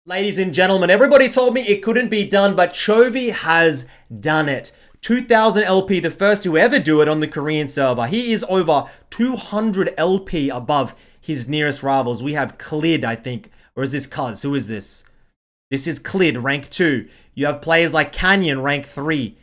Ladies and gentlemen, everybody told me it couldn't be done, but Chovy has done it. 2000 LP, the first to ever do it on the Korean server. He is over 200 LP above his nearest rivals. We have Clid, I think. Or is this Cuz? Who is this? This is Clid, rank 2. You have players like Canyon, rank 3.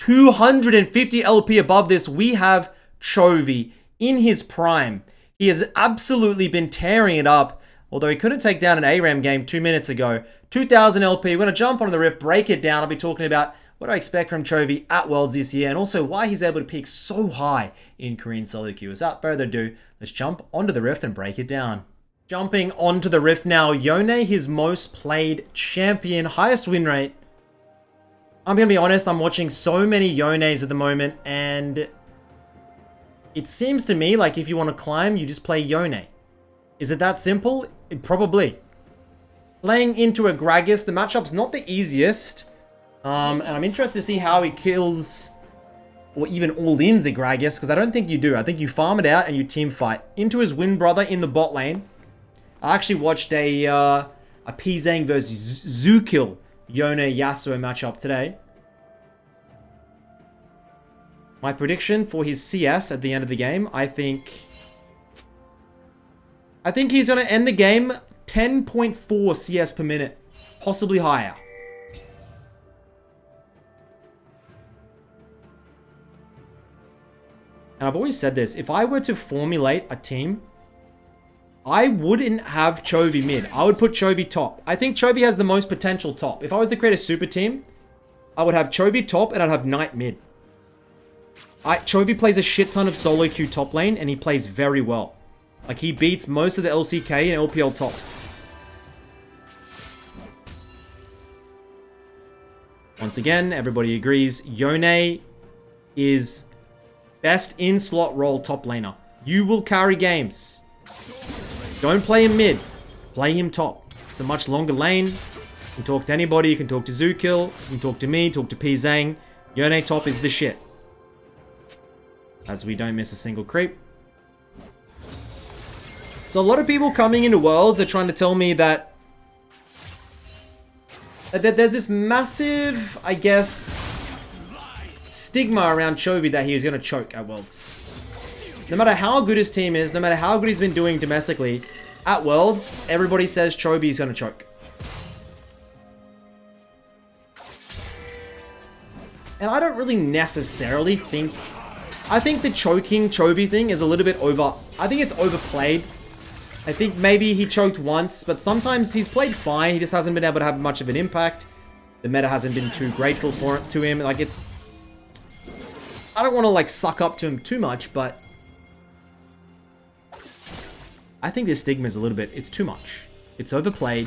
250 LP above this, we have Chovy in his prime. He has absolutely been tearing it up. Although he couldn't take down an ARAM game 2 minutes ago. 2000 LP, we're going to jump onto the rift, break it down. I'll be talking about what I expect from Chovy at Worlds this year, and also why he's able to peak so high in Korean solo queue. Without further ado, let's jump onto the rift and break it down. Jumping onto the rift now, Yone, his most played champion, highest win rate. I'm going to be honest, I'm watching so many Yones at the moment, and it seems to me like if you want to climb, you just play Yone. Is it that simple? Probably. Playing into a Gragas, the matchup's not the easiest. And I'm interested to see how he kills, or even all-ins a Gragas, because I don't think you do. I think you farm it out and you team fight. Into his win brother in the bot lane. I actually watched a P-Zang versus Zukil Yone Yasuo matchup today. My prediction for his CS at the end of the game, I think he's going to end the game 10.4 CS per minute. Possibly higher. And I've always said this. If I were to formulate a team, I wouldn't have Chovy mid. I would put Chovy top. I think Chovy has the most potential top. If I was to create a super team, I would have Chovy top and I'd have Knight mid. Chovy plays a shit ton of solo queue top lane and he plays very well. Like, he beats most of the LCK and LPL tops. Once again, everybody agrees. Yone is best in slot role top laner. You will carry games. Don't play him mid. Play him top. It's a much longer lane. You can talk to anybody. You can talk to Zukil. You can talk to me. Talk to P-Zang. Yone top is the shit. As we don't miss a single creep. So a lot of people coming into Worlds are trying to tell me that there's this massive, I guess, stigma around Chovy that he is going to choke at Worlds. No matter how good his team is, no matter how good he's been doing domestically, at Worlds, everybody says Chovy is going to choke. And I don't really necessarily think... I think the choking Chovy thing is a little bit over... I think it's overplayed. I think maybe he choked once, but sometimes he's played fine. He just hasn't been able to have much of an impact. The meta hasn't been too grateful to him. Like, it's... I don't want to, like, suck up to him too much, but... I think this stigma is a little bit... It's too much. It's overplayed.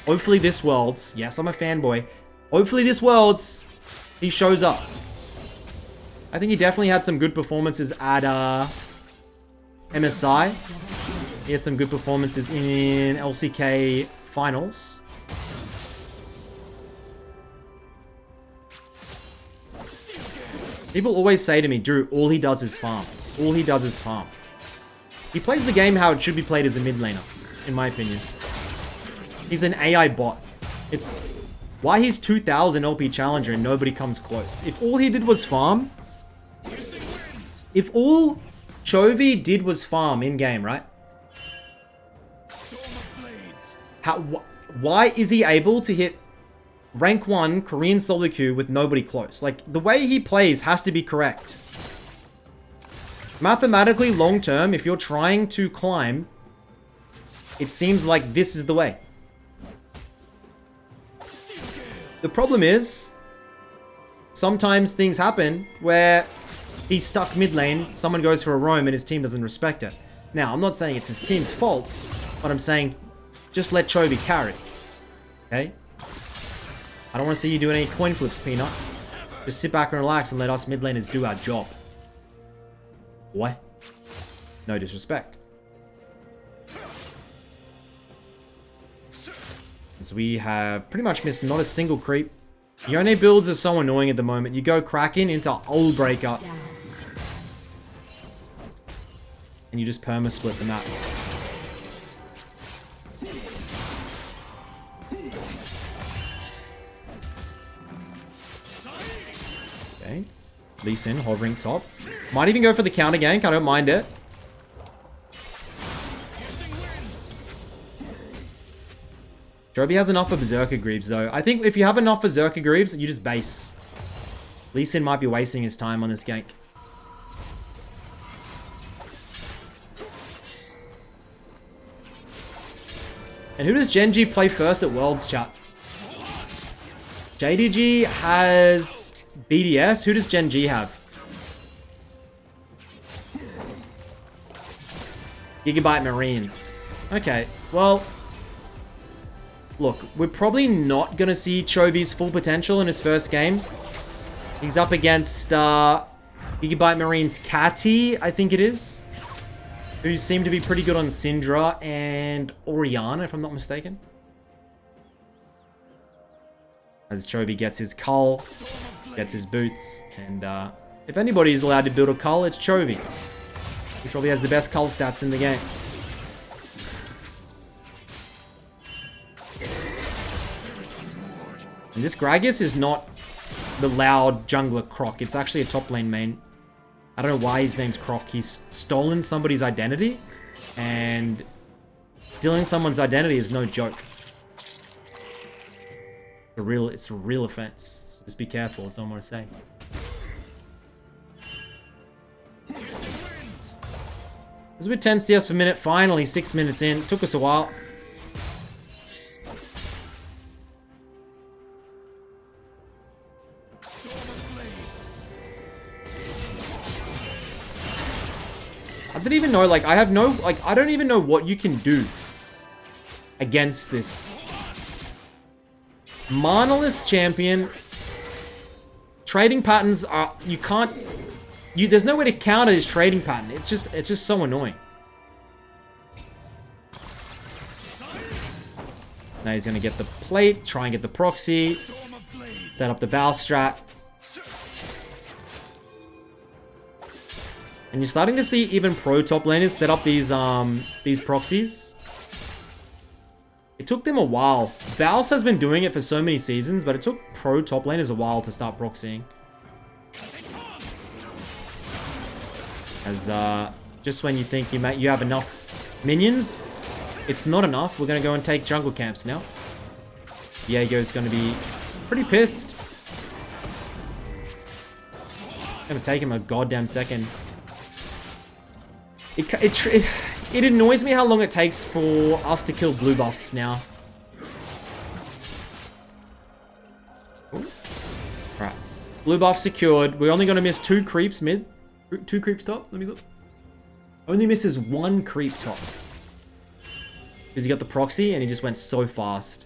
Hopefully this Worlds... Yes, I'm a fanboy. Hopefully this Worlds, he shows up. I think he definitely had some good performances at MSI. He had some good performances in LCK finals. People always say to me, Drew, all he does is farm. All he does is farm. He plays the game how it should be played as a mid laner, in my opinion. He's an AI bot. It's why he's 2000 LP challenger and nobody comes close. If all he did was farm... If all Chovy did was farm in-game, right? Why is he able to hit rank 1 Korean solo queue with nobody close? Like, the way he plays has to be correct. Mathematically, long term, if you're trying to climb, it seems like this is the way. The problem is, sometimes things happen where he's stuck mid lane, someone goes for a roam and his team doesn't respect it. Now, I'm not saying it's his team's fault, but I'm saying just let Chovy carry. Okay? I don't want to see you do any coin flips, Peanut. Just sit back and relax and let us mid laners do our job. What? No disrespect. As we have pretty much missed not a single creep. Yone builds are so annoying at the moment. You go Kraken into Old Breaker. And you just perma-split the map. Okay. Lee Sin hovering top. Might even go for the counter gank. I don't mind it. Chovy has enough for Berserker Greaves, though. I think if you have enough for Berserker Greaves, you just base. Lee Sin might be wasting his time on this gank. And who does Genji play first at Worlds, chat? JDG has BDS. Who does Genji have? Gigabyte Marines. Okay, well... Look, we're probably not going to see Chovy's full potential in his first game. He's up against Gigabyte Marines Catty, I think it is. Who seem to be pretty good on Syndra and Oriana, if I'm not mistaken. As Chovy gets his Cull, gets his boots, and if anybody's allowed to build a Cull, it's Chovy. He probably has the best Cull stats in the game. And this Gragas is not the loud jungler Croc. It's actually a top lane main. I don't know why his name's Croc. He's stolen somebody's identity. And stealing someone's identity is no joke. It's a real offense. So just be careful, is all I'm going to say. It was with 10 CS per minute. Finally, 6 minutes in. Took us a while. I didn't even know, like, I have no, like, I don't even know what you can do against this Manaless champion. Trading patterns are, you can't, there's no way to counter his trading pattern. It's just so annoying. Now he's gonna get the plate, try and get the proxy, set up the bow strat. And you're starting to see even pro top laners set up these proxies. It took them a while. Baus has been doing it for so many seasons, but it took pro top laners a while to start proxying. As just when you think you have enough minions, it's not enough. We're gonna go and take jungle camps now. Diego's gonna be pretty pissed. Gonna take him a goddamn second. It annoys me how long it takes for us to kill blue buffs now. Alright. Blue buff secured. We're only going to miss 2 creeps mid. 2 creeps top. Let me look. Only misses 1 creep top. Because he got the proxy and he just went so fast.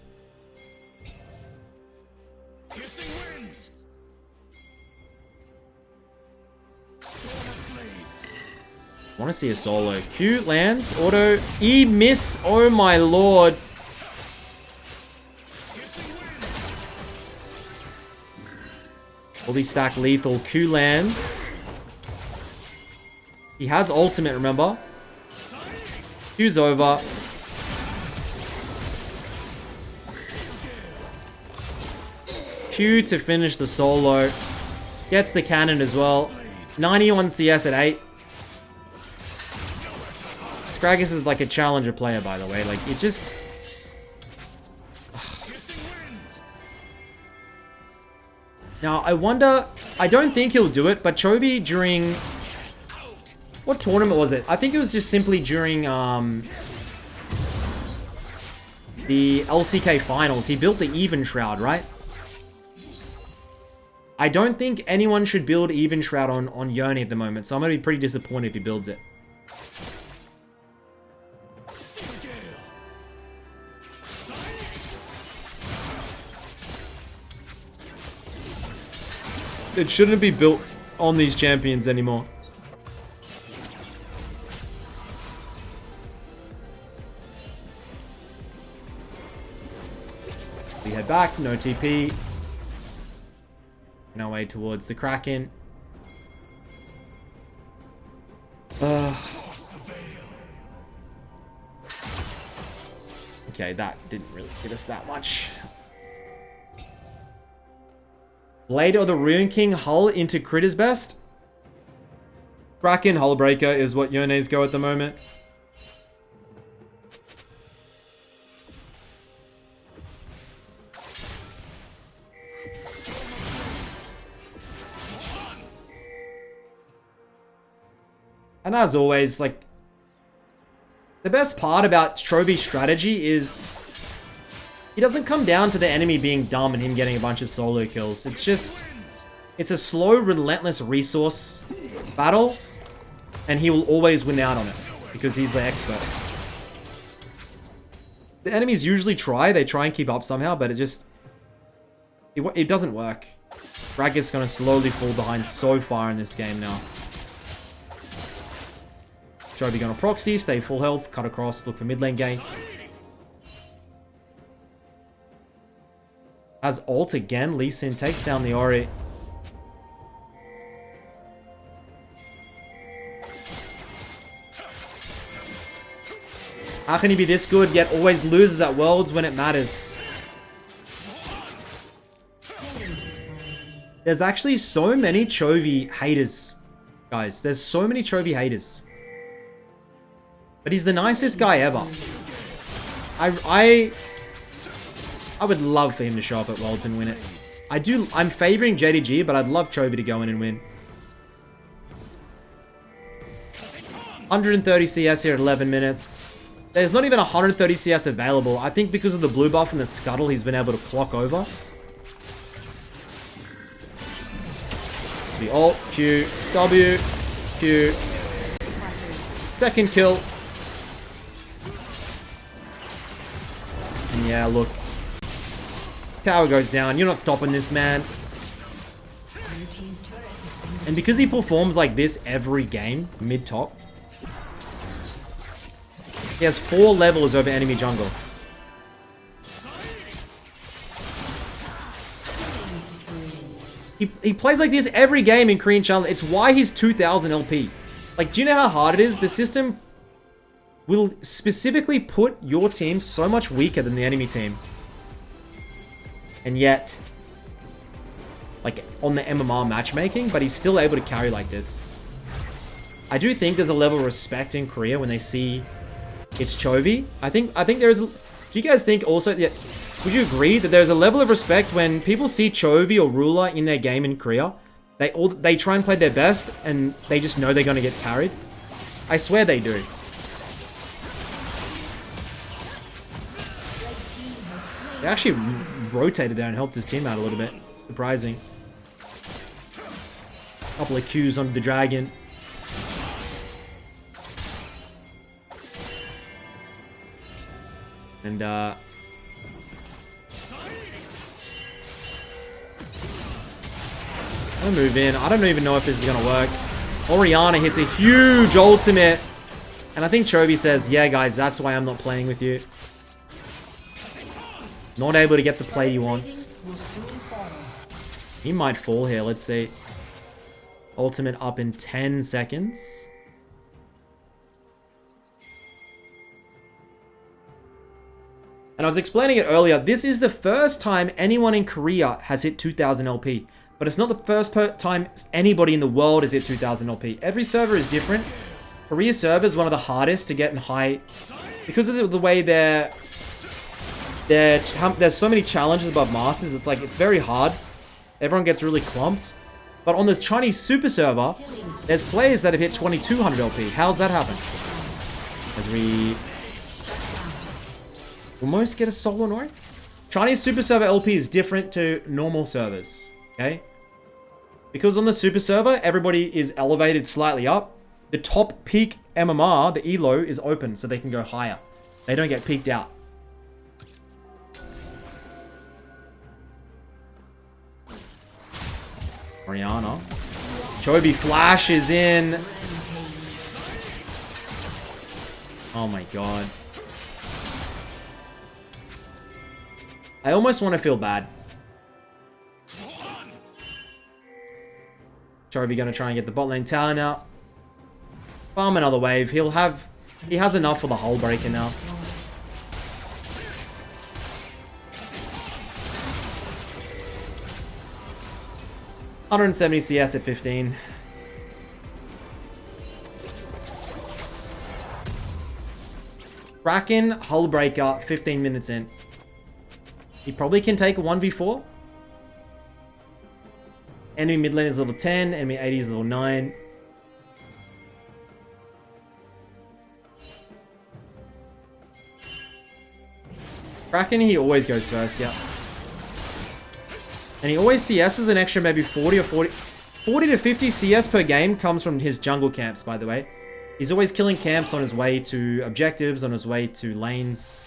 I want to see a solo. Q lands. Auto. E miss. Oh my lord. Fully stack lethal. Q lands. He has ultimate, remember? Q's over. Q to finish the solo. Gets the cannon as well. 91 CS at 8. Gragas is like a challenger player, by the way. Like, it just... Now, I wonder... I don't think he'll do it, but Chovy during... What tournament was it? I think it was just simply during the LCK finals. He built the Even Shroud, right? I don't think anyone should build Even Shroud on Yone at the moment, so I'm going to be pretty disappointed if he builds it. It shouldn't be built on these champions anymore. We head back, no TP. On our way towards the Kraken. Okay, that didn't really hit us that much. Blade of the Rune King hull into crit is best. Kraken Hullbreaker is what Yone's go at the moment. And as always, like, the best part about Chovy's strategy is he doesn't come down to the enemy being dumb and him getting a bunch of solo kills. It's just, it's a slow, relentless resource battle, and he will always win out on it because he's the expert. The enemies usually try, they try and keep up somehow, but it doesn't work. Ragged's gonna slowly fall behind so far in this game now. Chovy gonna proxy, stay full health, cut across, look for mid lane gain. As ult again, Lee Sin takes down the Ori. How can he be this good, yet always loses at Worlds when it matters? There's actually so many Chovy haters. Guys, there's so many Chovy haters. But he's the nicest guy ever. I would love for him to show up at Worlds and win it. I'm favoring JDG, but I'd love Chovy to go in and win. 130 CS here at 11 minutes. There's not even 130 CS available. I think because of the blue buff and the scuttle, he's been able to clock over. To the ult, Q, W, Q. Second kill. And yeah, look. Tower goes down. You're not stopping this, man. And because he performs like this every game, mid-top, he has 4 levels over enemy jungle. He plays like this every game in Korean Challenge. It's why he's 2000 LP. Like, do you know how hard it is? The system will specifically put your team so much weaker than the enemy team. And yet, like, on the MMR matchmaking, but he's still able to carry like this. I do think there's a level of respect in Korea when they see it's Chovy. I think there is. Do you guys think also? Yeah, would you agree that there's a level of respect when people see Chovy or Ruler in their game in Korea? They try and play their best, and they just know they're gonna get carried. I swear they do. They actually rotated there and helped his team out a little bit. Surprising. Couple of Qs onto the dragon. And, I'll move in. I don't even know if this is gonna work. Orianna hits a huge ultimate. And I think Chovy says, yeah, guys, that's why I'm not playing with you. Not able to get the play he wants. He might fall here. Let's see. Ultimate up in 10 seconds. And I was explaining it earlier. This is the first time anyone in Korea has hit 2000 LP. But it's not the first time anybody in the world has hit 2000 LP. Every server is different. Korea server is one of the hardest to get in high. Because of the way there's so many challenges above Masters. It's like, it's very hard. Everyone gets really clumped. But on this Chinese super server, there's players that have hit 2200 LP. How's that happen? As we almost get a solo Nori. Chinese super server LP is different to normal servers. Okay? Because on the super server, everybody is elevated slightly up. The top peak MMR, the ELO, is open so they can go higher. They don't get peaked out. Orianna. Chovy flashes in. Oh my god. I almost want to feel bad. Chovy gonna try and get the bot lane tower now. Farm another wave. He has enough for the hull breaker now. 170 CS at 15. Kraken, Hull Breaker, 15 minutes in. He probably can take a 1v4. Enemy mid lane is level 10, enemy 80 is level 9. Kraken, he always goes first, yeah. And he always CS's an extra maybe 40 to 50 CS per game comes from his jungle camps, by the way. He's always killing camps on his way to objectives, on his way to lanes.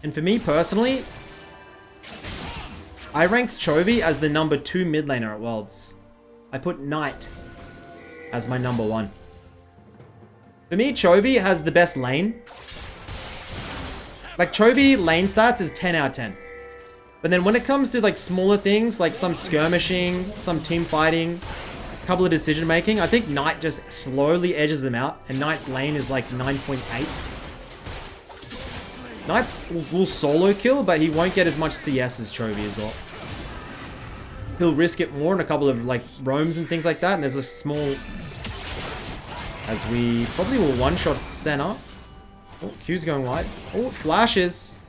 And for me personally, I ranked Chovy as the number 2 mid laner at Worlds. I put Knight as my number 1. For me, Chovy has the best lane. Like, Chovy lane stats is 10 out of 10. But then when it comes to, like, smaller things, like some skirmishing, some team fighting, a couple of decision making, I think Knight just slowly edges them out. And Knight's lane is, like, 9.8. Knight's will solo kill, but he won't get as much CS as Chovy as well. He'll risk it more in a couple of, like, roams and things like that. And there's a small... As we probably will one-shot center. Oh, Q's going wide. Oh, flashes.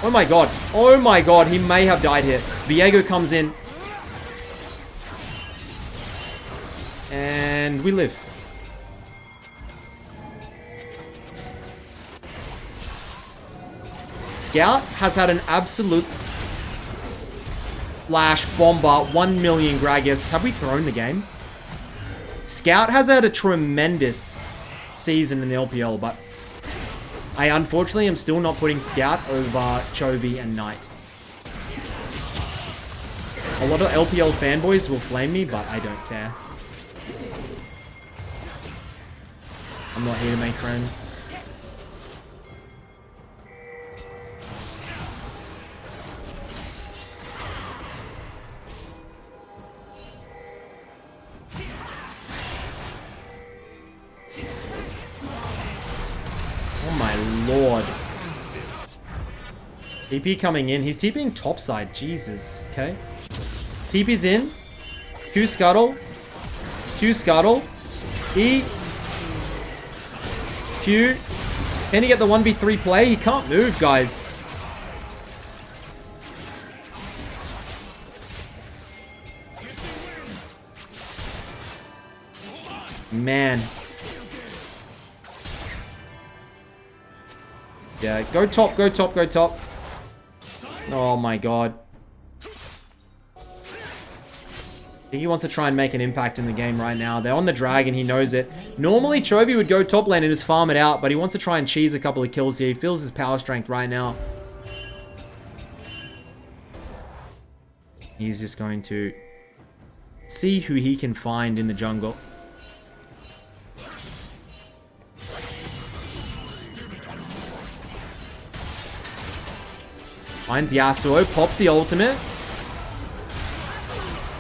Oh my god. Oh my god, he may have died here. Viego comes in. And we live. Scout has had an absolute flash bomber. 1 million Gragas. Have we thrown the game? Scout has had a tremendous season in the LPL, but I unfortunately am still not putting Scout over Chovy and Knight. A lot of LPL fanboys will flame me, but I don't care. I'm not here to make friends. Lord. TP coming in. He's TPing topside. Jesus. Okay. TP's in. Q scuttle. Q scuttle. E. Q. Can he get the 1v3 play? He can't move, guys. Man. Yeah, go top, go top, go top. Oh my god. I think he wants to try and make an impact in the game right now. They're on the dragon, he knows it. Normally, Chovy would go top lane and just farm it out, but he wants to try and cheese a couple of kills here. He feels his power strength right now. He's just going to see who he can find in the jungle. Finds Yasuo, pops the ultimate.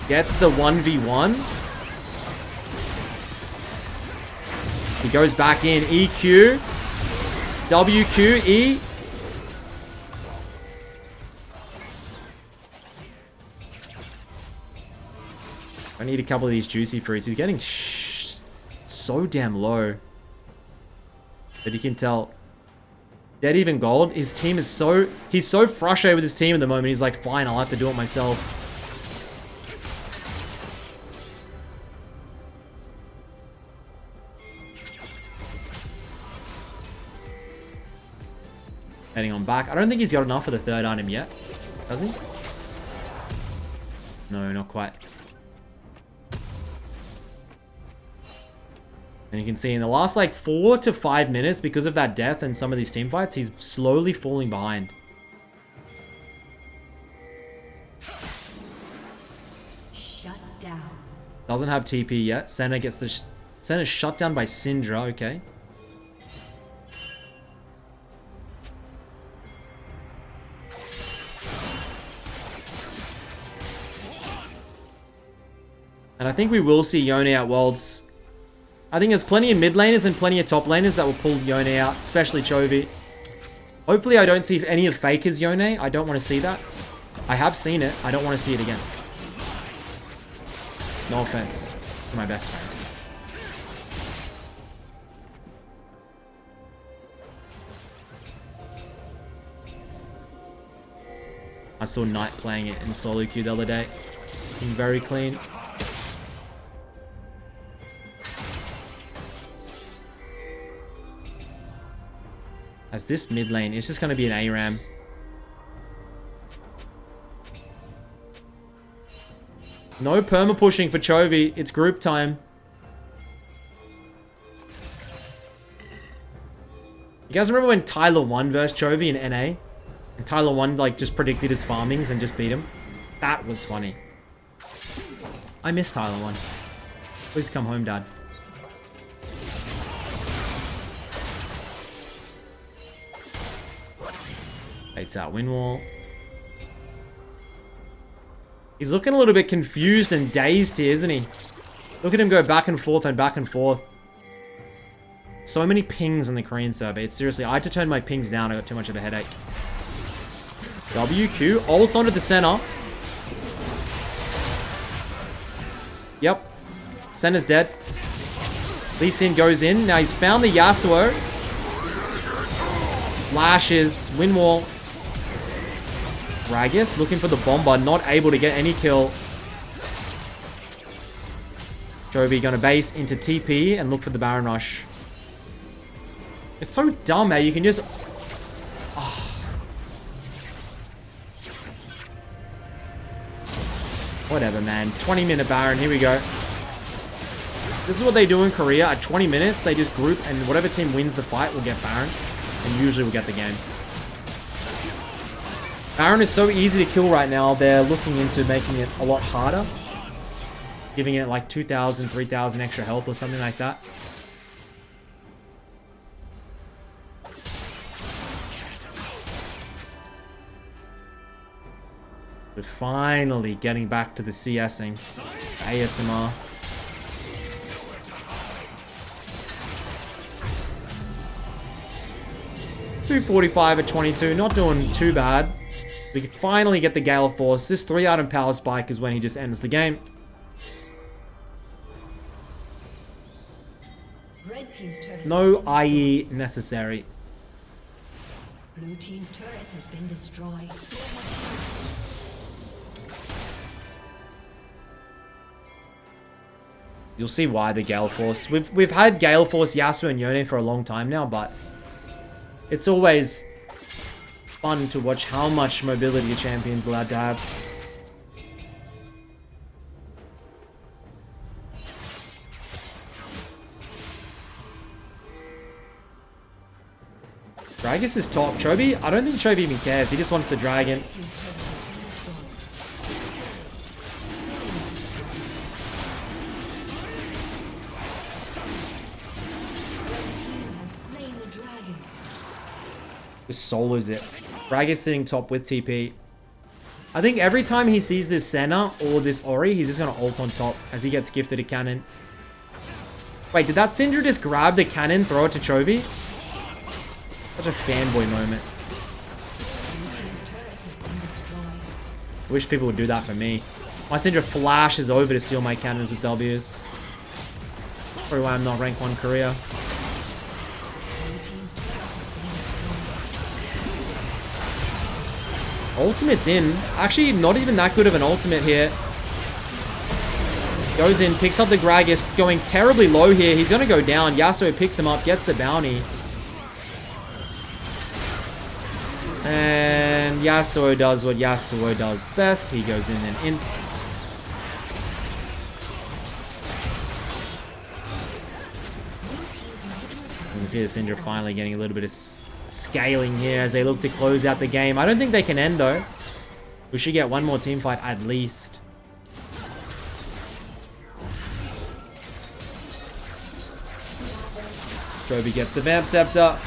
Gets the 1v1. He goes back in. EQ. WQ. E. I need a couple of these juicy fruits. He's getting so damn low. But you can tell... Dead even gold. His team is so... He's so frustrated with his team at the moment. He's like, fine, I'll have to do it myself. Heading on back. I don't think he's got enough for the third item yet. Does he? No, not quite. And you can see in the last like 4 to 5 minutes, because of that death and some of these team fights, he's slowly falling behind. Shut down. Doesn't have TP yet. Senna gets the... Senna's shut down by Syndra, okay. And I think we will see Yone at Worlds. I think there's plenty of mid laners and plenty of top laners that will pull Yone out, especially Chovy. Hopefully I don't see any of Faker's Yone. I don't want to see that. I have seen it. I don't want to see it again. No offense to my best friend. I saw Knight playing it in solo queue the other day. Looking very clean. As this mid lane, it's just going to be an ARAM. No perma pushing for Chovy. It's group time. You guys remember when Tyler won versus Chovy in NA? And Tyler 1 like just predicted his farmings and just beat him. That was funny. I miss Tyler 1. Please come home, Dad. Baits out win wall. He's looking a little bit confused and dazed here, isn't he? Look at him go back and forth and back and forth. So many pings on the Korean server. It's seriously, I had to turn my pings down. I got too much of a headache. WQ, almost onto the center. Yep. Center's dead. Lee Sin goes in. Now he's found the Yasuo. Flashes. Win wall. Gragas looking for the bomber. Not able to get any kill. Chovy gonna base into TP and look for the Baron Rush. It's so dumb, eh? You can just... Whatever, man. 20-minute Baron. Here we go. This is what they do in Korea. At 20 minutes, they just group, and whatever team wins the fight will get Baron. And usually will get the game. Baron is so easy to kill right now. They're looking into making it a lot harder. Giving it like 2,000, 3,000 extra health or something like that. But finally getting back to the CSing. ASMR. $245 at 22. Not doing too bad. We can finally get the Gale Force. This 3-item power spike is when he just ends the game. Red team's turret No IE necessary. Blue team's turret has been destroyed. You'll see why the Gale Force. We've had Gale Force, Yasuo, and Yone for a long time now, but it's always fun to watch how much mobility a champion's allowed to have. Gragas is top. Chovy? I don't think Chovy even cares. He just wants the dragon. Just solos it. Gragas sitting top with TP. I think every time he sees this Senna or this Ori, he's just going to ult on top as he gets gifted a cannon. Wait, did that Syndra just grab the cannon, throw it to Chovy? Such a fanboy moment. I wish people would do that for me. My Syndra flashes over to steal my cannons with W's. Probably why I'm not rank 1 Korea. Ultimate's in. Actually, not even that good of an ultimate here. Goes in, picks up the Gragas, going terribly low here. He's going to go down. Yasuo picks him up, gets the bounty. And Yasuo does what Yasuo does best. He goes in and ints. You can see the Syndra finally getting a little bit of scaling here as they look to close out the game. I don't think they can end though. We should get one more team fight at least. Chovy gets the Vamp Scepter.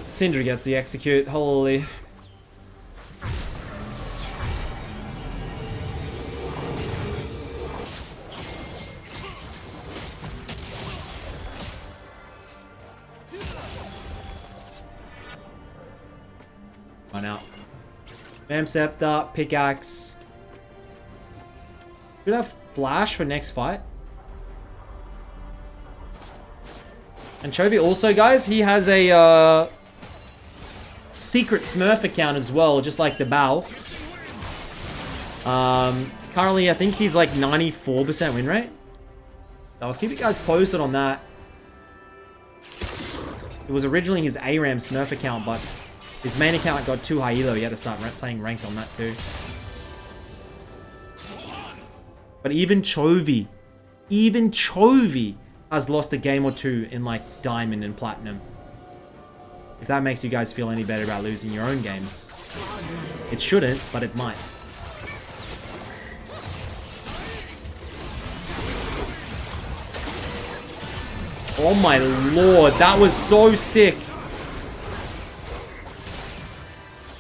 Syndra gets the execute. Holy. Run out. Mam Scepter, pickaxe. Should have flash for next fight. And Chovy also, guys, he has a secret Smurf account as well, just like the Bouse. Currently, I think he's like 94% win rate. So I'll keep you guys posted on that. It was originally his ARAM Smurf account, but his main account got too high elo. He had to start playing ranked on that too. But even Chovy has lost a game or two in like Diamond and Platinum. If that makes you guys feel any better about losing your own games. It shouldn't, but it might. Oh my lord, that was so sick.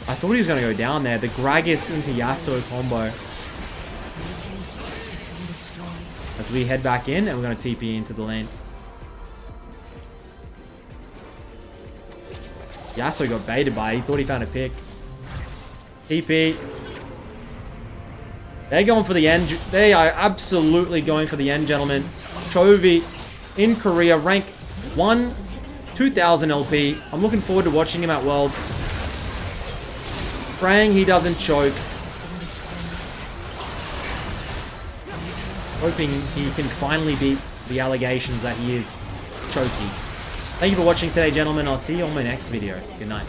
I thought he was going to go down there. The Gragas into Yasuo combo. As we head back in, and we're going to TP into the lane. Yasuo got baited by it. He thought he found a pick. TP. They're going for the end. They are absolutely going for the end, gentlemen. Chovy in Korea, rank 1, 2000 LP. I'm looking forward to watching him at Worlds. Praying he doesn't choke. Hoping he can finally beat the allegations that he is choky. Thank you for watching today, gentlemen. I'll see you on my next video. Good night.